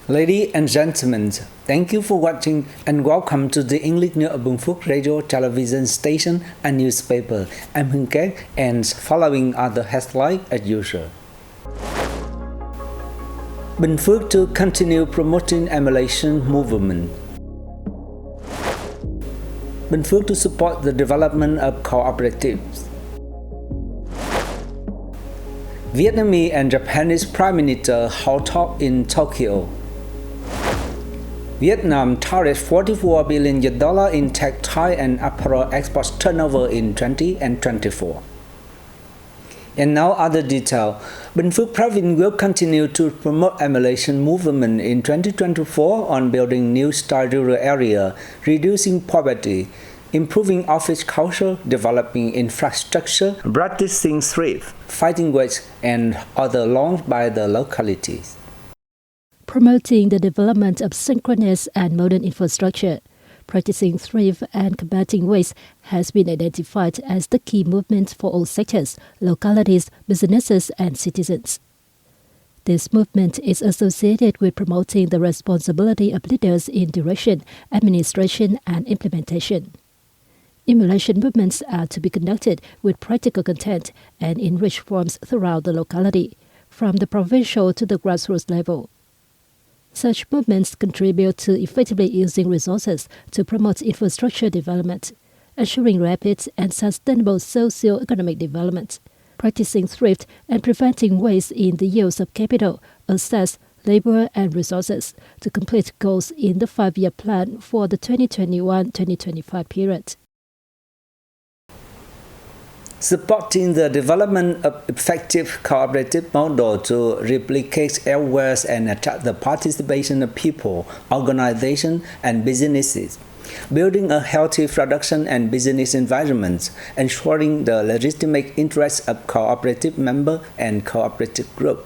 Ladies and gentlemen, thank you for watching and welcome to the English News of Binh Phuoc radio, television station and newspaper. I'm Binh Phuoc and following are the headlines as usual. Binh Phuoc to continue promoting emulation movement. Binh Phuoc to support the development of cooperatives. Vietnamese and Japanese Prime Minister hold talk in Tokyo. Vietnam targets $44 billion in textile and apparel export turnover in 2024. And now other detail. Binh Phuoc province will continue to promote emulation movement in 2024 on building new style rural area, reducing poverty, improving office culture, developing infrastructure, practicing thrift, fighting waste, and other laws by the localities. Promoting the development of synchronous and modern infrastructure, practicing thrift and combating waste has been identified as the key movement for all sectors, localities, businesses, and citizens. This movement is associated with promoting the responsibility of leaders in direction, administration, and implementation. Emulation movements are to be conducted with practical content and in rich forms throughout the locality, from the provincial to the grassroots level. Such movements contribute to effectively using resources to promote infrastructure development, ensuring rapid and sustainable socio-economic development, practicing thrift and preventing waste in the use of capital, assets, labor, and resources to complete goals in the 5-year plan for the 2021-2025 period. Supporting the development of effective cooperative model to replicate elsewhere and attract the participation of people, organizations, and businesses. Building a healthy production and business environment, ensuring the legitimate interests of cooperative members and cooperative groups.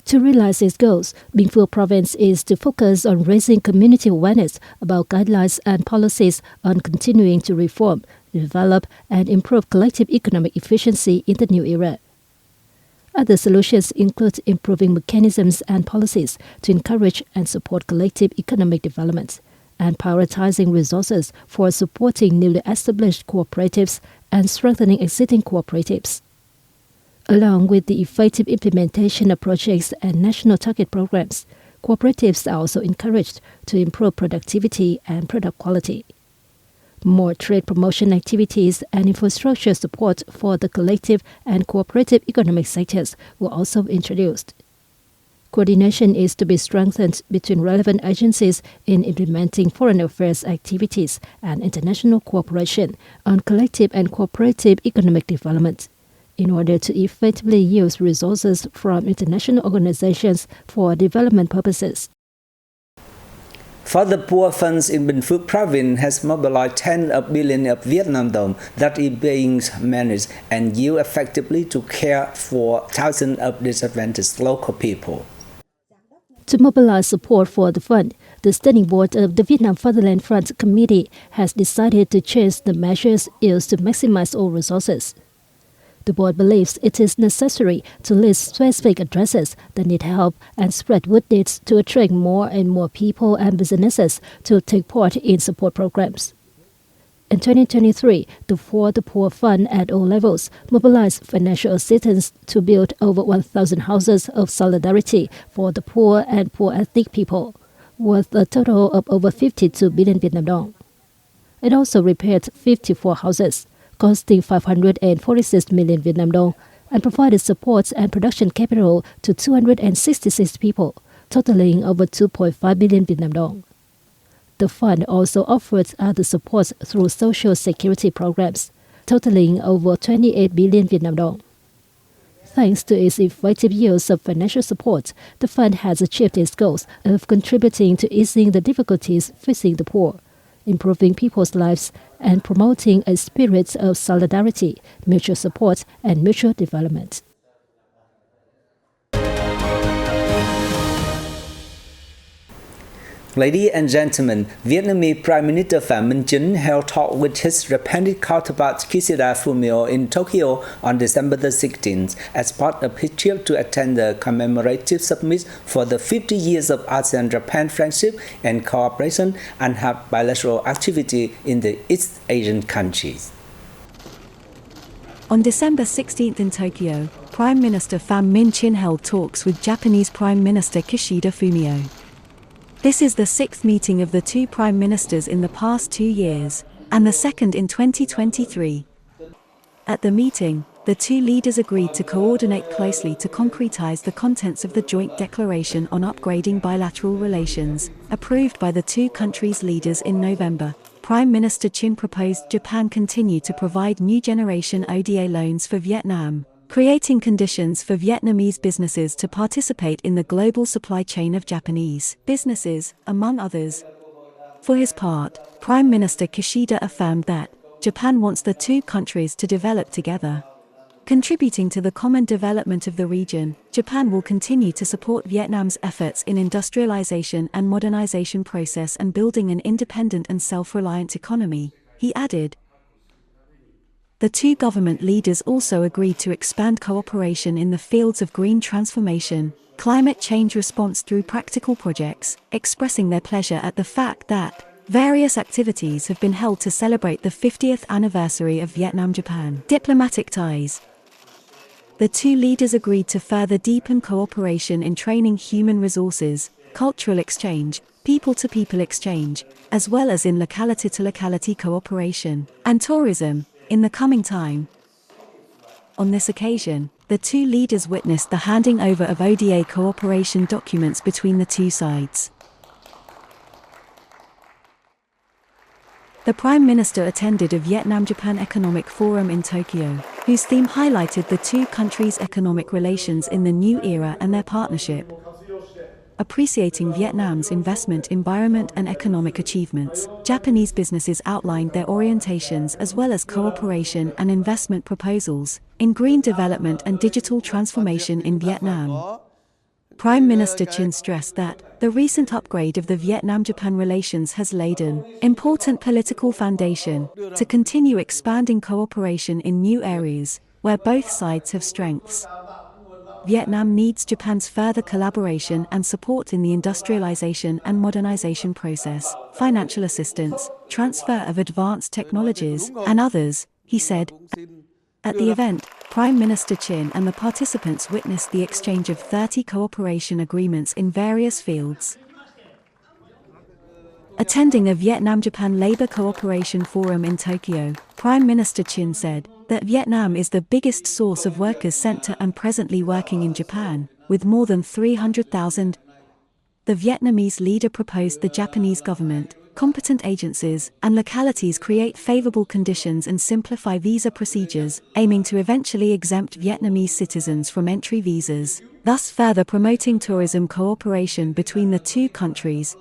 To realize its goals, Binh Phuoc Province is to focus on raising community awareness about guidelines and policies on continuing to reform, develop, and improve collective economic efficiency in the new era. Other solutions include improving mechanisms and policies to encourage and support collective economic development, and prioritizing resources for supporting newly established cooperatives and strengthening existing cooperatives. Along with the effective implementation of projects and national target programs, cooperatives are also encouraged to improve productivity and product quality. More trade promotion activities and infrastructure support for the collective and cooperative economic sectors were also introduced. Coordination is to be strengthened between relevant agencies in implementing foreign affairs activities and international cooperation on collective and cooperative economic development, in order to effectively use resources from international organizations for development purposes. For the poor funds in Binh Phuoc province has mobilized tens of billions of Vietnam dong that is being managed and used effectively to care for thousands of disadvantaged local people. To mobilize support for the fund, the Standing Board of the Vietnam Fatherland Front Committee has decided to change the measures used to maximize all resources. The board believes it is necessary to list specific addresses that need help and spread good deeds to attract more and more people and businesses to take part in support programs. In 2023, the For the Poor Fund at all levels mobilized financial assistance to build over 1,000 houses of solidarity for the poor and poor ethnic people, worth a total of over 52 billion Vietnam dong. It also repaired 54 houses, costing 546 million Vietnam dong, and provided support and production capital to 266 people, totaling over 2.5 billion Vietnam dong. The fund also offered other support through social security programs, totaling over 28 billion Vietnam dong. Thanks to its effective use of financial support, the fund has achieved its goals of contributing to easing the difficulties facing the poor, improving people's lives, and promoting a spirit of solidarity, mutual support, and mutual development. Ladies and gentlemen, Vietnamese Prime Minister Phạm Minh Chính held talk with his Japanese counterpart Kishida Fumio in Tokyo on December the 16th as part of his trip to attend the commemorative summit for the 50 years of ASEAN-Japan friendship and cooperation and have bilateral activity in the East Asian countries. On December 16th in Tokyo, Prime Minister Phạm Minh Chính held talks with Japanese Prime Minister Kishida Fumio. This is the sixth meeting of the two prime ministers in the past 2 years, and the second in 2023. At the meeting, the two leaders agreed to coordinate closely to concretize the contents of the joint declaration on upgrading bilateral relations, approved by the two countries' leaders in November. Prime Minister Chính proposed Japan continue to provide new generation ODA loans for Vietnam, creating conditions for Vietnamese businesses to participate in the global supply chain of Japanese businesses, among others. For his part, Prime Minister Kishida affirmed that Japan wants the two countries to develop together. Contributing to the common development of the region, Japan will continue to support Vietnam's efforts in industrialization and modernization process and building an independent and self-reliant economy, he added. The two government leaders also agreed to expand cooperation in the fields of green transformation, climate change response through practical projects, expressing their pleasure at the fact that various activities have been held to celebrate the 50th anniversary of Vietnam-Japan diplomatic ties. The two leaders agreed to further deepen cooperation in training, human resources, cultural exchange, people-to-people exchange, as well as in locality-to-locality cooperation and tourism in the coming time. On this occasion, the two leaders witnessed the handing over of ODA cooperation documents between the two sides. The Prime Minister attended a Vietnam-Japan Economic Forum in Tokyo, whose theme highlighted the two countries' economic relations in the new era and their partnership. Appreciating Vietnam's investment environment and economic achievements, Japanese businesses outlined their orientations as well as cooperation and investment proposals in green development and digital transformation in Vietnam. Prime Minister Chính stressed that the recent upgrade of the Vietnam-Japan relations has laid an important political foundation to continue expanding cooperation in new areas where both sides have strengths. Vietnam needs Japan's further collaboration and support in the industrialization and modernization process, financial assistance, transfer of advanced technologies, and others, he said. At the event, Prime Minister Chính and the participants witnessed the exchange of 30 cooperation agreements in various fields. Attending a Vietnam-Japan Labour Cooperation Forum in Tokyo, Prime Minister Chính said that Vietnam is the biggest source of workers sent to and presently working in Japan, with more than 300,000. The Vietnamese leader proposed the Japanese government, competent agencies, and localities create favorable conditions and simplify visa procedures, aiming to eventually exempt Vietnamese citizens from entry visas, thus further promoting tourism cooperation between the two countries.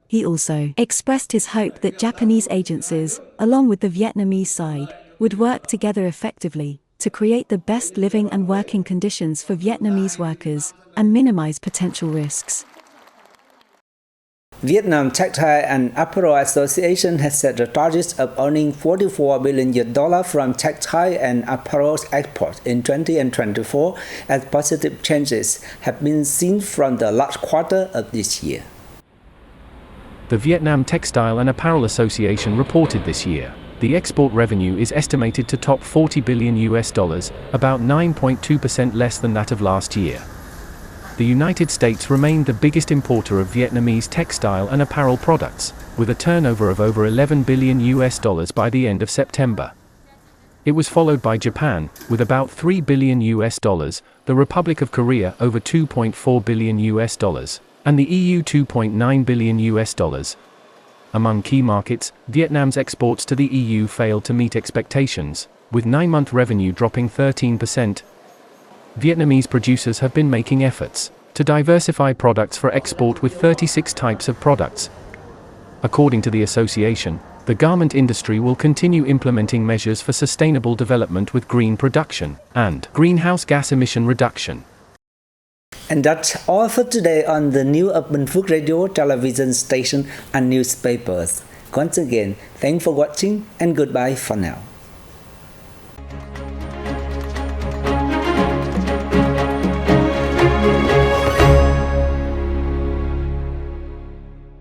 He also expressed his hope that Japanese agencies, along with the Vietnamese side, would work together effectively to create the best living and working conditions for Vietnamese workers and minimize potential risks. Vietnam Textile and Apparel Association has set the target of earning $44 billion from textile and apparel exports in 2024 as positive changes have been seen from the last quarter of this year. The Vietnam Textile and Apparel Association reported this year, the export revenue is estimated to top $40 billion, about 9.2% less than that of last year. The United States remained the biggest importer of Vietnamese textile and apparel products, with a turnover of over $11 billion by the end of September. It was followed by Japan, with about $3 billion, the Republic of Korea over $2.4 billion, and the EU $2.9 billion. Among key markets, Vietnam's exports to the EU failed to meet expectations, with 9-month revenue dropping 13%. Vietnamese producers have been making efforts to diversify products for export with 36 types of products. According to the association, the garment industry will continue implementing measures for sustainable development with green production and greenhouse gas emission reduction. And that's all for today on the new of Binh Phuoc radio, television station and newspapers. Once again, thanks for watching and goodbye for now.